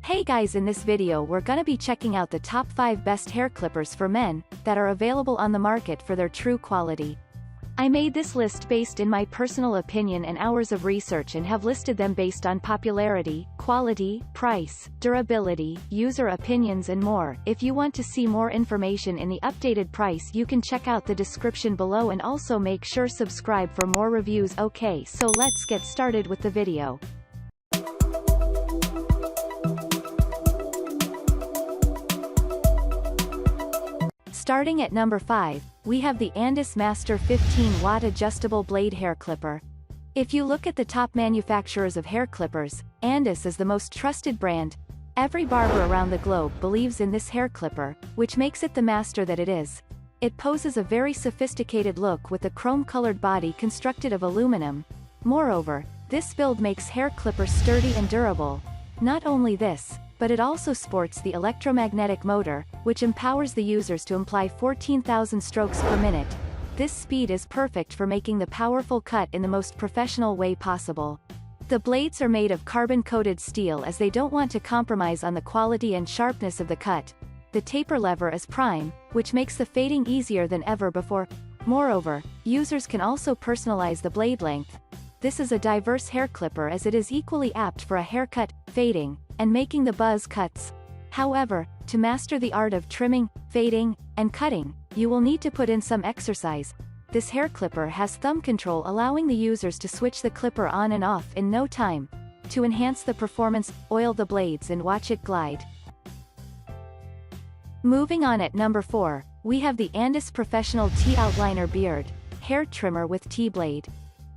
Hey guys, in this video we're gonna be checking out the top 5 best hair clippers for men that are available on the market for their true quality. I made this list based in my personal opinion and hours of research and have listed them based on popularity, quality, price, durability, user opinions and more. If you want to see more information in the updated price, you can check out the description below and also make sure subscribe for more reviews. Okay, so let's get started with the video. Starting at number 5, we have the Andis Master 15-watt adjustable blade hair clipper. If you look at the top manufacturers of hair clippers, Andis is the most trusted brand. Every barber around the globe believes in this hair clipper, which makes it the master that it is. It poses a very sophisticated look with a chrome-colored body constructed of aluminum. Moreover, this build makes hair clippers sturdy and durable. Not only this, but it also sports the electromagnetic motor, which empowers the users to apply 14,000 strokes per minute. This speed is perfect for making the powerful cut in the most professional way possible. The blades are made of carbon-coated steel as they don't want to compromise on the quality and sharpness of the cut. The taper lever is prime, which makes the fading easier than ever before. Moreover, users can also personalize the blade length. This is a diverse hair clipper as it is equally apt for a haircut, fading, and making the buzz cuts. However, to master the art of trimming, fading, and cutting, you will need to put in some exercise. This hair clipper has thumb control, allowing the users to switch the clipper on and off in no time. To enhance the performance, oil the blades and watch it glide. Moving on at number 4, we have the Andis Professional T-Outliner Beard Hair Trimmer with T-Blade.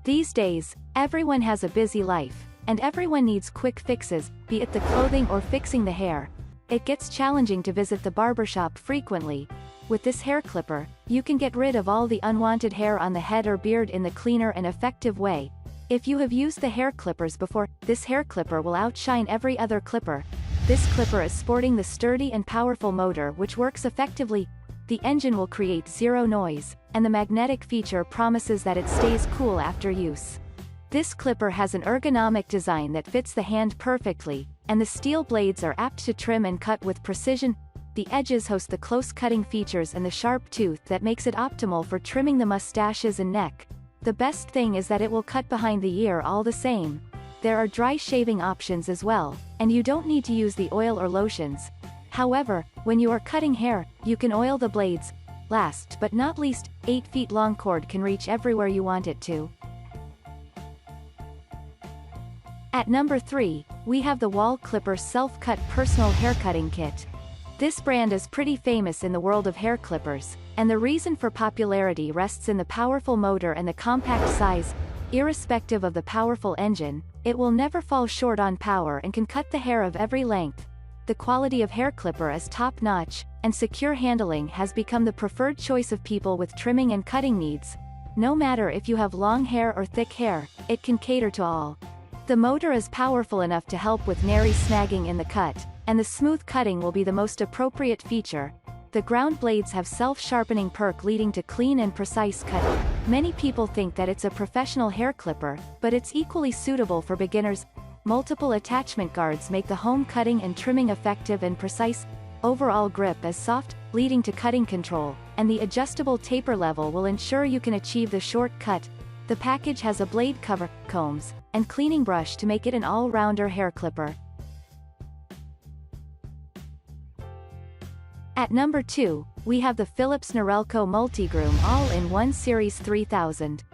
These days, everyone has a busy life, and everyone needs quick fixes, be it the clothing or fixing the hair. It gets challenging to visit the barbershop frequently. With this hair clipper, you can get rid of all the unwanted hair on the head or beard in the cleaner and effective way. If you have used the hair clippers before, this hair clipper will outshine every other clipper. This clipper is sporting the sturdy and powerful motor which works effectively. The engine will create zero noise, and the magnetic feature promises that it stays cool after use. This clipper has an ergonomic design that fits the hand perfectly, and the steel blades are apt to trim and cut with precision. The edges host the close cutting features and the sharp tooth that makes it optimal for trimming the mustaches and neck. The best thing is that it will cut behind the ear all the same. There are dry shaving options as well, and you don't need to use the oil or lotions. However, when you are cutting hair, you can oil the blades. Last but not least, 8 feet long cord can reach everywhere you want it to. At number 3, we have the Wahl Clipper SelfCut Personal Haircutting Kit. This brand is pretty famous in the world of hair clippers, and the reason for popularity rests in the powerful motor and the compact size. Irrespective of the powerful engine, it will never fall short on power and can cut the hair of every length. The quality of hair clipper is top-notch, and secure handling has become the preferred choice of people with trimming and cutting needs. No matter if you have long hair or thick hair, it can cater to all. The motor is powerful enough to help with nary snagging in the cut, and the smooth cutting will be the most appropriate feature. The ground blades have self-sharpening perk leading to clean and precise cutting. Many people think that it's a professional hair clipper, but it's equally suitable for beginners. Multiple attachment guards make the home cutting and trimming effective and precise. Overall grip is soft, leading to cutting control, and the adjustable taper level will ensure you can achieve the short cut. The package has a blade cover, combs, and cleaning brush to make it an all-rounder hair clipper. At number 2, we have the Philips Norelco Multigroom All-in-One Series 3000.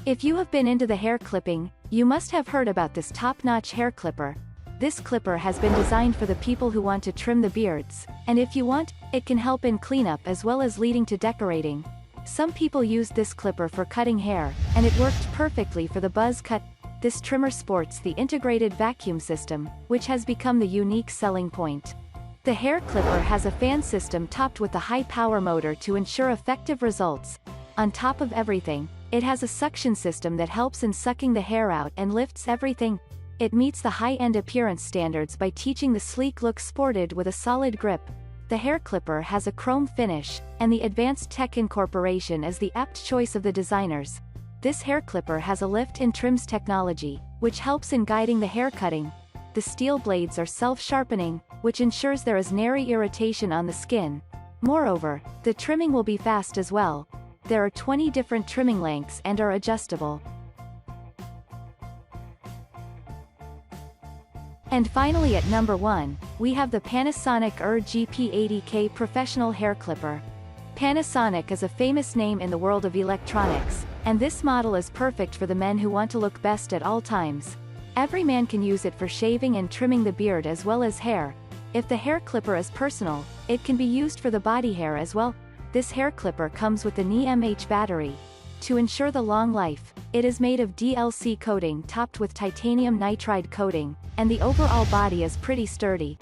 If you have been into the hair clipping, you must have heard about this top-notch hair clipper. This clipper has been designed for the people who want to trim the beards, and if you want, it can help in cleanup as well as leading to decorating. Some people used this clipper for cutting hair, and it worked perfectly for the buzz cut. This trimmer sports the integrated vacuum system, which has become the unique selling point. The hair clipper has a fan system topped with a high-power motor to ensure effective results. On top of everything, it has a suction system that helps in sucking the hair out and lifts everything. It meets the high-end appearance standards by teaching the sleek look sported with a solid grip. The hair clipper has a chrome finish, and the advanced tech incorporation is the apt choice of the designers. This hair clipper has a lift and trims technology, which helps in guiding the hair cutting. The the steel blades are self-sharpening, which ensures there is nary irritation on the skin. Moreover, the trimming will be fast as well. There are 20 different trimming lengths and are adjustable. And finally at number 1, we have the Panasonic GP80K Professional Hair Clipper. Panasonic is a famous name in the world of electronics, and this model is perfect for the men who want to look best at all times. Every man can use it for shaving and trimming the beard as well as hair. If the hair clipper is personal, it can be used for the body hair as well. This hair clipper comes with the NiMH battery. To ensure the long life, it is made of DLC coating topped with titanium nitride coating, and the overall body is pretty sturdy.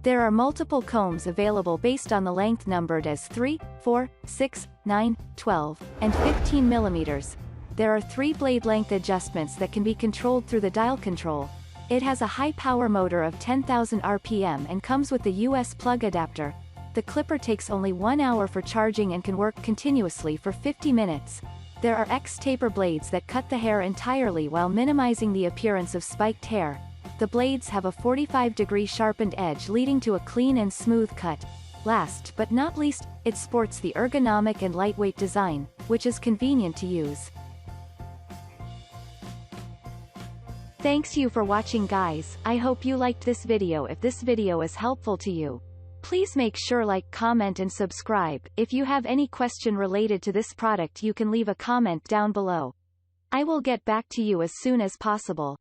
There are multiple combs available based on the length numbered as 3, 4, 6, 9, 12, and 15 millimeters. There are 3 blade length adjustments that can be controlled through the dial control. It has a high power motor of 10,000 RPM and comes with the US plug adapter. The clipper takes only 1 hour for charging and can work continuously for 50 minutes. There are X-taper blades that cut the hair entirely while minimizing the appearance of spiked hair. The blades have a 45-degree sharpened edge leading to a clean and smooth cut. Last but not least, it sports the ergonomic and lightweight design, which is convenient to use. Thanks you for watching guys. I hope you liked this video. If this video is helpful to you, please make sure like, comment and subscribe. If you have any question related to this product you can leave a comment down below. I will get back to you as soon as possible.